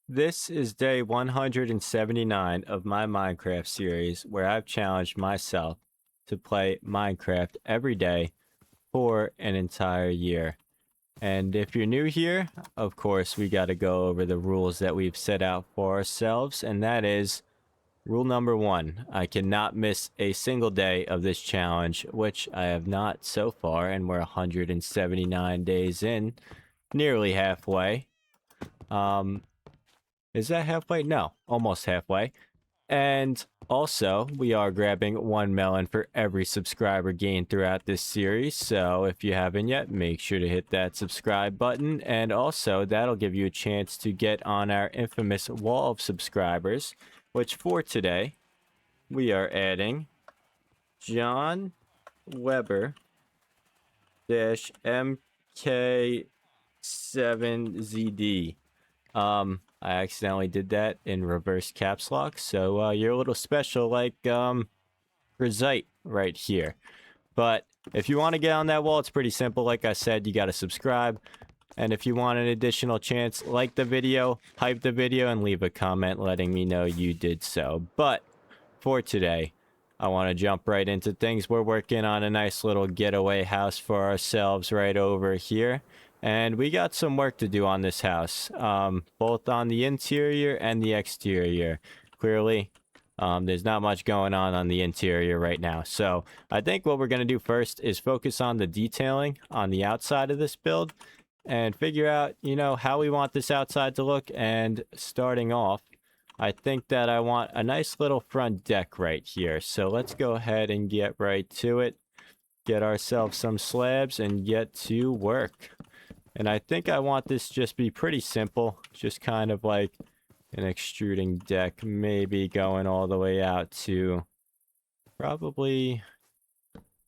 This is day 179 of my Minecraft series where I've challenged myself to play Minecraft every day for an entire year. And if you're new here, of course, we got to go over the rules that we've set out for ourselves. And that is rule number one: I cannot miss a single day of this challenge, which I have not so far. And we're 179 days in, nearly halfway. Um, is that halfway? No, almost halfway. And also, we are grabbing 1 melon for every subscriber gained throughout this series. So if you haven't yet, make sure to hit that subscribe button. And also, that'll give you a chance to get on our infamous wall of subscribers, which for today, we are adding John Weber dash MK7ZD. I accidentally did that in reverse caps lock, so you're a little special like Grazite right here. But if you want to get on that wall, it's pretty simple. Like I said, you got to subscribe. And if you want an additional chance, like the video, hype the video, and leave a comment letting me know you did so. But for today, I want to jump right into things. We're working on a nice little getaway house for ourselves right over here. And we got some work to do on this house, both on the interior and the exterior. Clearly, there's not much going on the interior right now. So I think what we're going to do first is focus on the detailing on the outside of this build and figure out, how we want this outside to look. And starting off, I think that I want a nice little front deck right here. So let's go ahead and get right to it. Get ourselves some slabs and get to work. And I think I want this just be pretty simple. Just kind of like an extruding deck. Maybe going all the way out to probably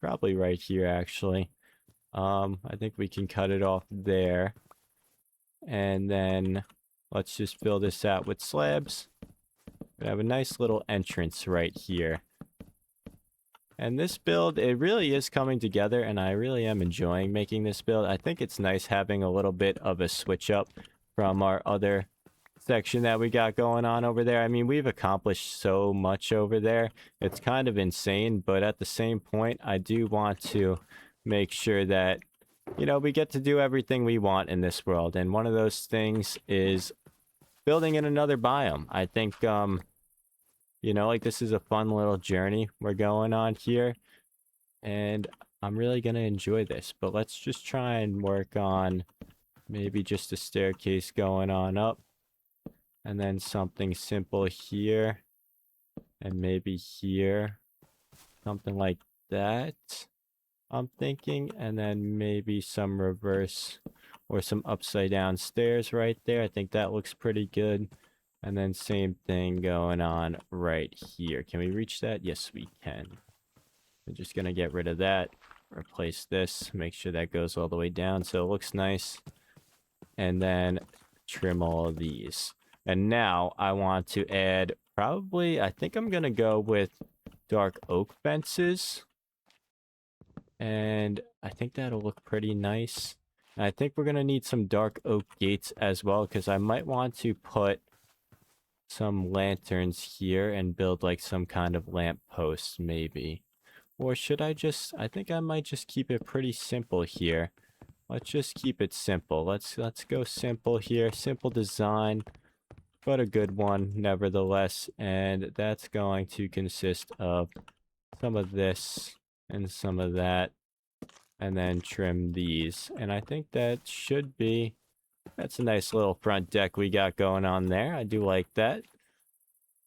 right here actually. I think we can cut it off there. And then let's just fill this out with slabs. We have a nice little entrance right here. And this build, it really is coming together, and I really am enjoying making this build. I think it's nice having a little bit of a switch up from our other section that we got going on over there. I mean, we've accomplished so much over there. It's kind of insane, but at the same point, I do want to make sure that, we get to do everything we want in this world. And one of those things is building in another biome. I think, like this is a fun little journey we're going on here. And I'm really going to enjoy this. But let's just try and work on maybe just a staircase going on up. And then something simple here. And maybe here. Something like that, I'm thinking. And then maybe some reverse or some upside down stairs right there. I think that looks pretty good. And then same thing going on right here. Can we reach that? Yes, we can. We're just going to get rid of that. Replace this. Make sure that goes all the way down so it looks nice. And then trim all of these. And now I want to add probably, I think I'm going to go with dark oak fences. And I think that'll look pretty nice. And I think we're going to need some dark oak gates as well, because I might want to put some lanterns here and build like some kind of lamp post maybe. Or should I think I might just keep it pretty simple here. Let's just keep it simple. Let's go simple here. Simple design, but a good one nevertheless. And that's going to consist of some of this and some of that. And then trim these. And I think that should be... That's a nice little front deck we got going on there. I do like that.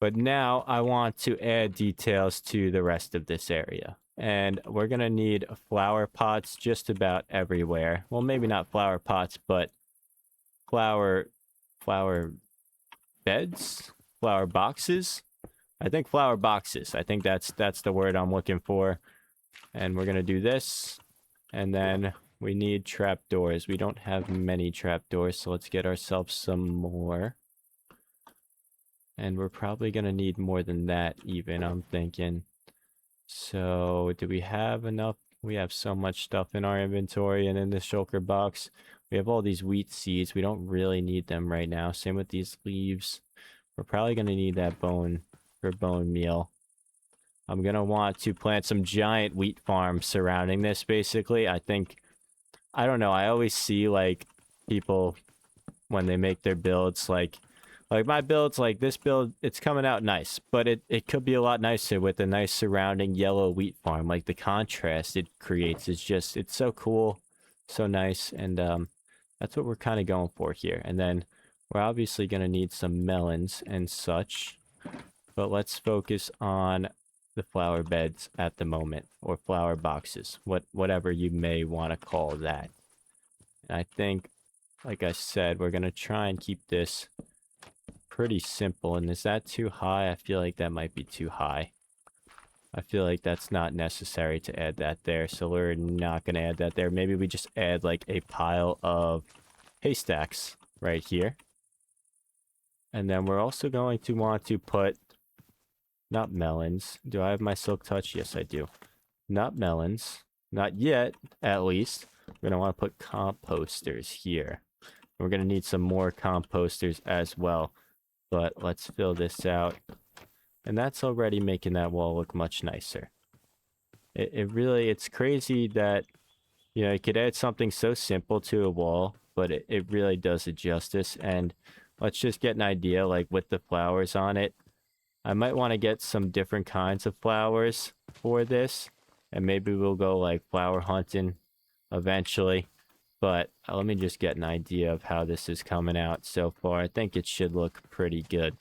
But now I want to add details to the rest of this area. And we're going to need flower pots just about everywhere. Well, maybe not flower pots, but flower beds? Flower boxes? I think flower boxes. I think that's the word I'm looking for. And we're going to do this. And then we need trapdoors. We don't have many trapdoors, so let's get ourselves some more. And we're probably going to need more than that even, I'm thinking. So, do we have enough? We have so much stuff in our inventory and in the shulker box. We have all these wheat seeds. We don't really need them right now. Same with these leaves. We're probably going to need that bone for bone meal. I'm going to want to plant some giant wheat farms surrounding this, basically. I think, I don't know, I always see, like, people when they make their builds, like my builds, like this build, it's coming out nice, but it could be a lot nicer with a nice surrounding yellow wheat farm. Like the contrast it creates is just, it's so cool, so nice, and that's what we're kind of going for here. And then we're obviously going to need some melons and such, but let's focus on the flower beds at the moment, or flower boxes, whatever you may want to call that. And I think, like I said, we're going to try and keep this pretty simple. And is that too high? I feel like that might be too high. I feel like that's not necessary to add that there, so we're not going to add that there. Maybe we just add like a pile of haystacks right here. And then we're also going to want to put, not melons. Do I have my silk touch? Yes, I do. Not melons. Not yet, at least. We're going to want to put composters here. We're going to need some more composters as well. But let's fill this out. And that's already making that wall look much nicer. It's crazy that, you know, you could add something so simple to a wall, but it really does it justice. And let's just get an idea, like with the flowers on it. I might want to get some different kinds of flowers for this. And maybe we'll go like flower hunting eventually. But let me just get an idea of how this is coming out so far. I think it should look pretty good.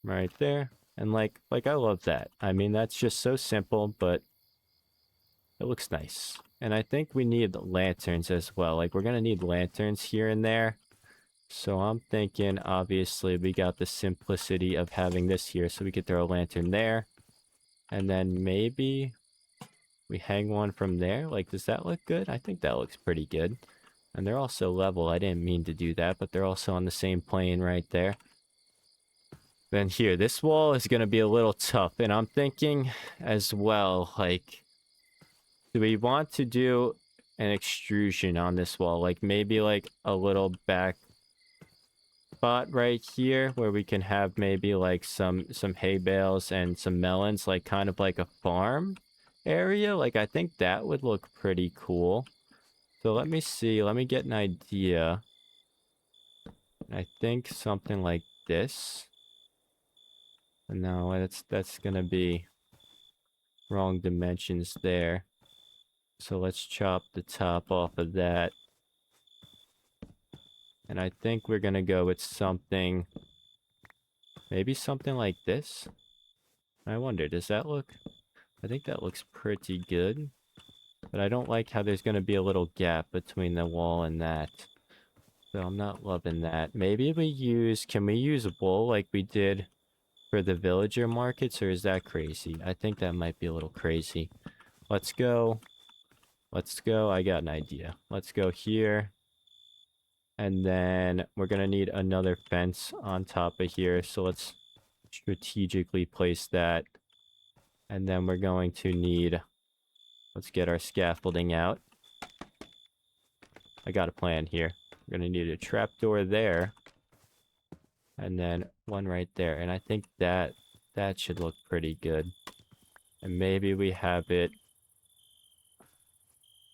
Right there. And like I love that. I mean, that's just so simple, but it looks nice. And I think we need lanterns as well. Like, we're going to need lanterns here and there. So I'm thinking, obviously, we got the simplicity of having this here. So we could throw a lantern there. And then maybe we hang one from there. Like, does that look good? I think that looks pretty good. And they're also level. I didn't mean to do that, but they're also on the same plane right there. Then here, this wall is going to be a little tough. And I'm thinking as well, like, do we want to do an extrusion on this wall? Like, maybe like a little back spot right here where we can have maybe like some hay bales and some melons, like kind of like a farm area. Like, I think that would look pretty cool. So let me see. Let me get an idea. I think something like this. No, that's gonna be wrong dimensions there. So let's chop the top off of that. And I think we're gonna go with something, maybe something like this. I wonder, does that look? I think that looks pretty good. But I don't like how there's gonna be a little gap between the wall and that. So I'm not loving that. Maybe we use, can we use wool like we did for the villager markets, or is that crazy? I think that might be a little crazy. Let's go. Let's go. I got an idea. Let's go here. And then we're going to need another fence on top of here. So let's strategically place that. And then we're going to need, let's get our scaffolding out. I got a plan here. We're going to need a trapdoor there. And then one right there. And I think that should look pretty good. And maybe we have it,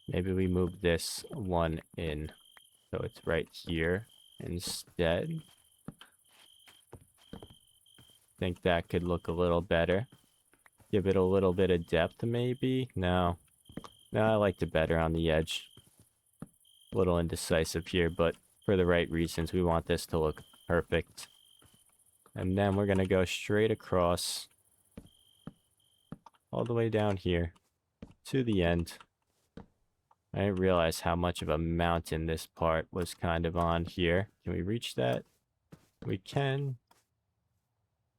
maybe we move this one in. So it's right here instead. Think that could look a little better. Give it a little bit of depth, maybe? No. No, I liked it better on the edge. A little indecisive here, but for the right reasons, we want this to look perfect. And then we're going to go straight across all the way down here to the end. I didn't realize how much of a mountain this part was kind of on here. Can we reach that? We can.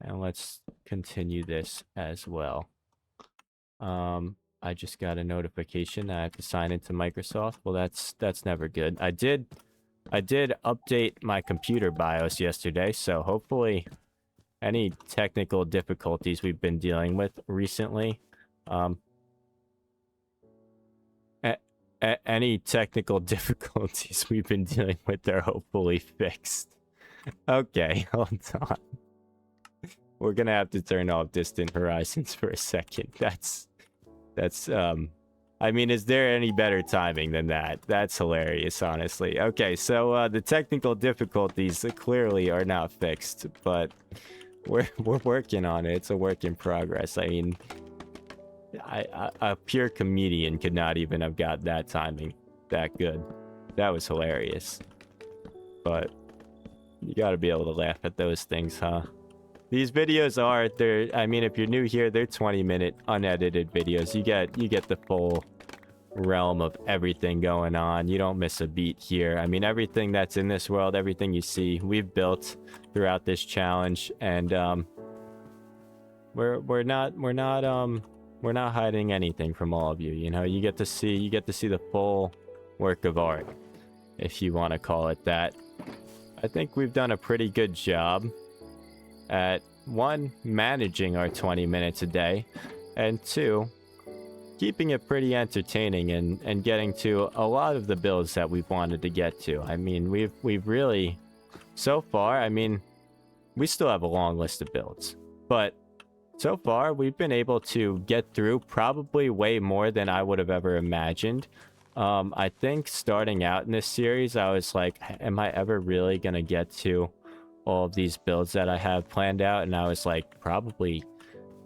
And let's continue this as well. I just got a notification that I have to sign into Microsoft. Well, that's never good. I did update my computer BIOS yesterday, so hopefully any technical difficulties we've been dealing with recently, any technical difficulties we've been dealing with are hopefully fixed. Okay, hold on. We're gonna have to turn off Distant Horizons for a second. That's I mean, is there any better timing than that? That's hilarious, honestly. Okay, so the technical difficulties clearly are not fixed, but we're working on it. It's a work in progress. I mean, a pure comedian could not even have got that timing that good. That was hilarious. But you got to be able to laugh at those things, huh? These videos are, I mean, if you're new here, they're 20-minute unedited videos. You get the full realm of everything going on. You don't miss a beat here. I mean, everything that's in this world, everything you see, we've built throughout this challenge, and we're not hiding anything from all of you. You know, you get to see the full work of art, if you want to call it that. I think we've done a pretty good job at, one, managing our 20 minutes a day, and two, keeping it pretty entertaining and getting to a lot of the builds that we've wanted to get to. I mean, we've really, so far, I mean, we still have a long list of builds, but so far we've been able to get through probably way more than I would have ever imagined. I think starting out in this series, I was like, am I ever really gonna get to all of these builds that I have planned out? And I was like, probably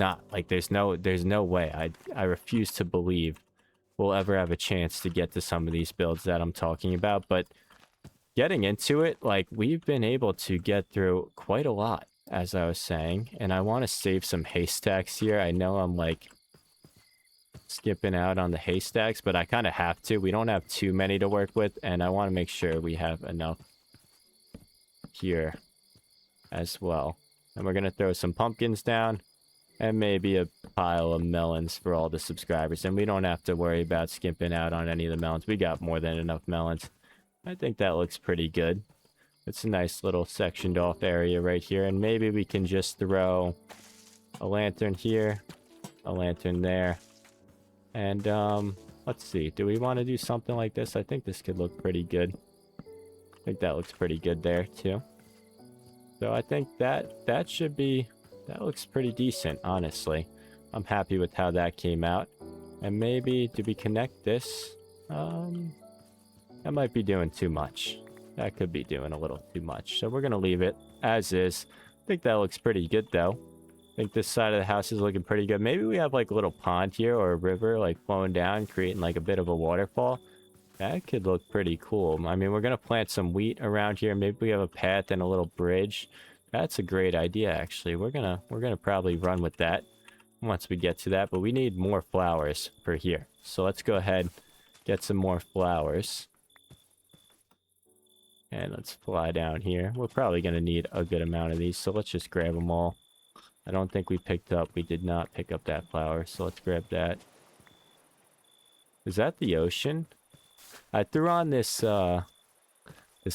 not. Like, there's no way. I refuse to believe we'll ever have a chance to get to some of these builds that I'm talking about. But getting into it, like, we've been able to get through quite a lot, as I was saying, and I want to save some haystacks here. I know I'm like skipping out on the haystacks, but I kind of have to. We don't have too many to work with, and I want to make sure we have enough here as well. And we're gonna throw some pumpkins down and maybe a pile of melons for all the subscribers, and we don't have to worry about skimping out on any of the melons. We got more than enough melons. I think that looks pretty good. It's a nice little sectioned off area right here, and maybe we can just throw a lantern here, a lantern there, and let's see, do we want to do something like this? I think this could look pretty good. I think that looks pretty good there too. So I think that looks pretty decent, honestly. I'm happy with how that came out. And maybe, do we connect this? That might be doing too much. That could be doing a little too much. So we're going to leave it as is. I think that looks pretty good, though. I think this side of the house is looking pretty good. Maybe we have like a little pond here or a river like flowing down, creating like a bit of a waterfall. That could look pretty cool. I mean, we're going to plant some wheat around here. Maybe we have a path and a little bridge. That's a great idea, actually. We're gonna probably run with that once we get to that, but we need more flowers for here. So let's go ahead, get some more flowers. And let's fly down here. We're probably gonna need a good amount of these, so let's just grab them all. I don't think we did not pick up that flower, so let's grab that. Is that the ocean? I threw on this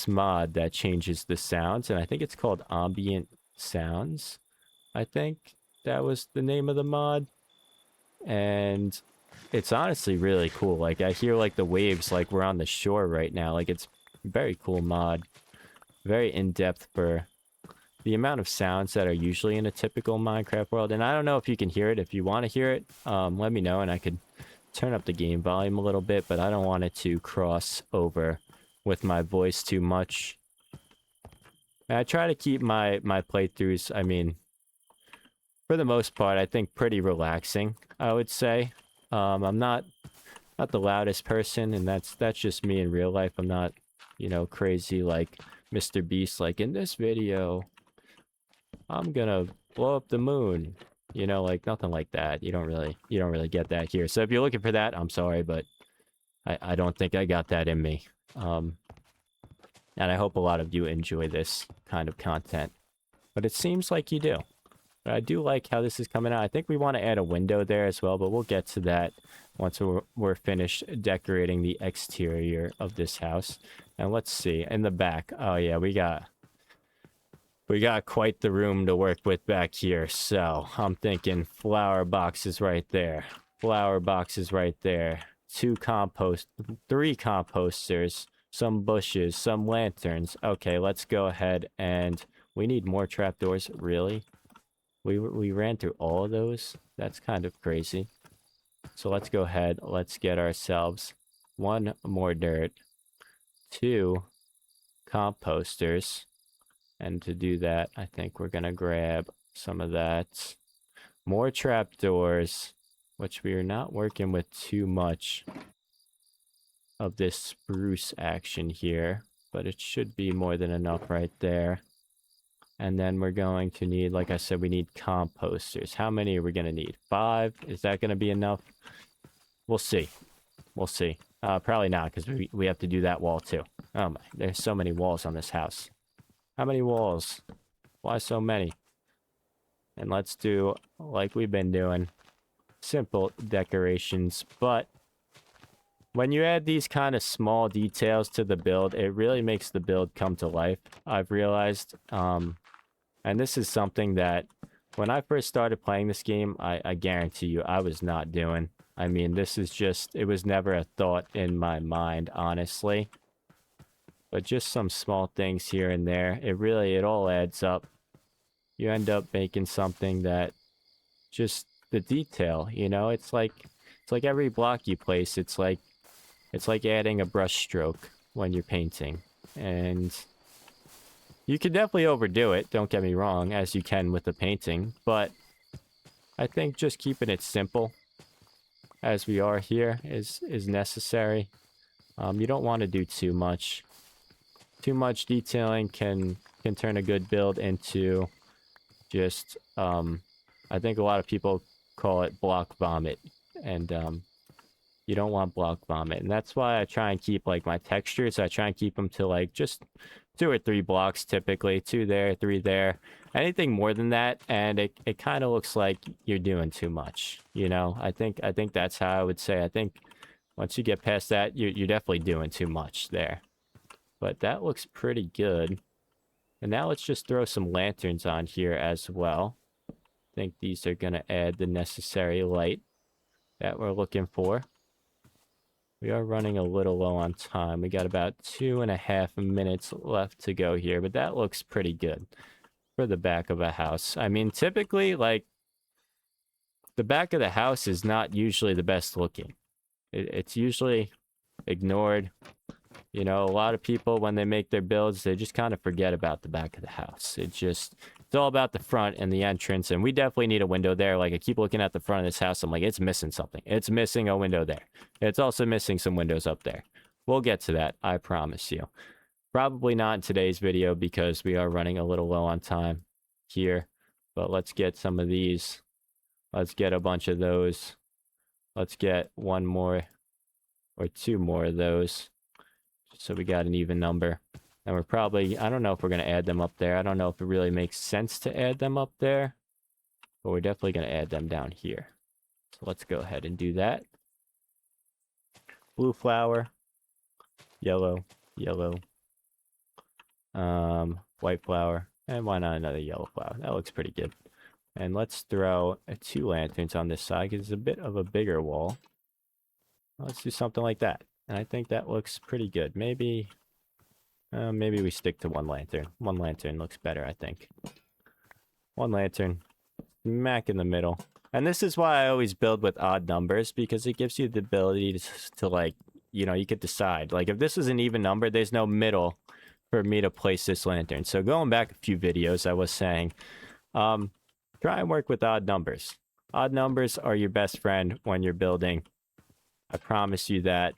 mod that changes the sounds, and I think it's called Ambient Sounds. I think that was the name of the mod. And it's honestly really cool. Like, I hear like the waves like we're on the shore right now. Like, it's a very cool mod. Very in-depth for the amount of sounds that are usually in a typical Minecraft world. And I don't know if you can hear it. If you want to hear it, let me know and I could turn up the game volume a little bit, but I don't want it to cross over with my voice too much. And I try to keep my playthroughs, I mean, for the most part, I think pretty relaxing, I would say. I'm not the loudest person, and that's just me in real life. I'm not, you know, crazy like Mr. Beast, like in this video, I'm gonna blow up the moon. You know, like nothing like that. You don't really get that here. So if you're looking for that, I'm sorry, but I don't think I got that in me. And I hope a lot of you enjoy this kind of content. But it seems like you do. But I do like how this is coming out. I think we want to add a window there as well, but we'll get to that once we're finished decorating the exterior of this house. And let's see, in the back. Oh yeah, we got quite the room to work with back here. So I'm thinking flower boxes right there. Flower boxes right there. 3 composters, some bushes, some lanterns. Okay, let's go ahead and we need more trapdoors. Really? We ran through all of those? That's kind of crazy. So let's go ahead. Let's get ourselves 1 more dirt, 2 composters. And to do that, I think we're going to grab some of that. More trapdoors, which we are not working with too much of this spruce action here, but it should be more than enough right there. And then we're going to need, like I said, we need composters. How many are we going to need? 5? Is that going to be enough? We'll see. We'll see. Probably not, because we have to do that wall too. Oh my, there's so many walls on this house. How many walls? Why so many? And let's do, like we've been doing, simple decorations. But when you add these kind of small details to the build, it really makes the build come to life, I've realized. And this is something that when I first started playing this game, I guarantee you I was not doing. I mean, this is just, it was never a thought in my mind, honestly. But just some small things here and there, it all adds up. You end up making something that just the detail, you know, it's like every block you place, it's like adding a brush stroke when you're painting. And you can definitely overdo it, don't get me wrong, as you can with the painting, but I think just keeping it simple as we are here is necessary. You don't want to do too much. Too much detailing can turn a good build into just I think a lot of people call it block vomit, and you don't want block vomit. And that's why I try and keep like my textures, I try and keep them to like just 2 or 3 blocks typically, 2 there, 3 there. Anything more than that and it kind of looks like you're doing too much, you know. I think that's how I would say. I think once you get past that, you're definitely doing too much there. But that looks pretty good. And now let's just throw some lanterns on here as well. I think these are going to add the necessary light that we're looking for. We are running a little low on time. We got about 2.5 minutes left to go here, but that looks pretty good for the back of a house. I mean, typically, like, the back of the house is not usually the best looking. It's usually ignored. You know, a lot of people, when they make their builds, they just kind of forget about the back of the house. It's all about the front and the entrance, and we definitely need a window there. Like, I keep looking at the front of this house, I'm like, it's missing something. It's missing a window there. It's also missing some windows up there. We'll get to that, I promise you. Probably not in today's video because we are running a little low on time here, but let's get some of these. Let's get a bunch of those. Let's get 1 more or 2 more of those. So we got an even number. And we're probably, I don't know if we're going to add them up there. I don't know if it really makes sense to add them up there. But we're definitely going to add them down here. So let's go ahead and do that. Blue flower. Yellow. Yellow. White flower. And why not another yellow flower? That looks pretty good. And let's throw 2 lanterns on this side because it's a bit of a bigger wall. Let's do something like that. And I think that looks pretty good. Maybe we stick to 1 lantern. 1 lantern looks better, I think. 1 lantern. Smack in the middle. And this is why I always build with odd numbers, because it gives you the ability to like, you know, you could decide. Like, if this is an even number, there's no middle for me to place this lantern. So going back a few videos, I was saying, try and work with odd numbers. Odd numbers are your best friend when you're building. I promise you that.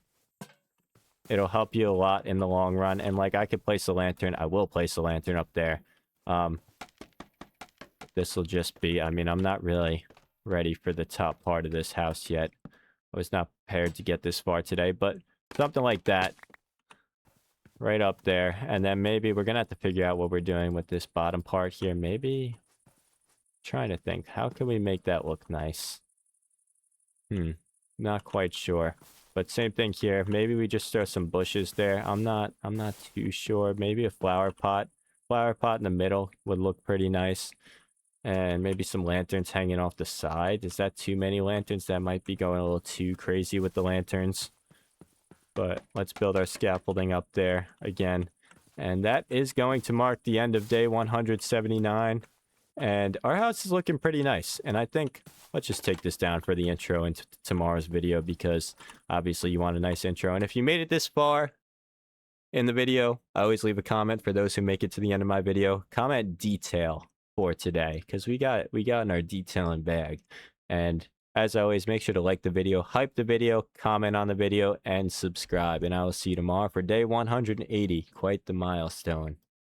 It'll help you a lot in the long run. And like, I could place a lantern. I will place a lantern up there. This will just be, I mean, I'm not really ready for the top part of this house yet. I was not prepared to get this far today, but something like that right up there. And then maybe we're going to have to figure out what we're doing with this bottom part here. Maybe trying to think, how can we make that look nice? Not quite sure. But same thing here. Maybe we just throw some bushes there. I'm not too sure. Maybe a flower pot. Flower pot in the middle would look pretty nice. And maybe some lanterns hanging off the side. Is that too many lanterns? That might be going a little too crazy with the lanterns. But let's build our scaffolding up there again. And that is going to mark the end of day 179. And our house is looking pretty nice. And I think let's just take this down for the intro into tomorrow's video, because obviously you want a nice intro. And if you made it this far in the video, I always leave a comment for those who make it to the end of my video. Comment detail for today, because we got in our detailing bag. And as always, make sure to like the video, hype the video, comment on the video, and subscribe. And I will see you tomorrow for day 180. Quite the milestone.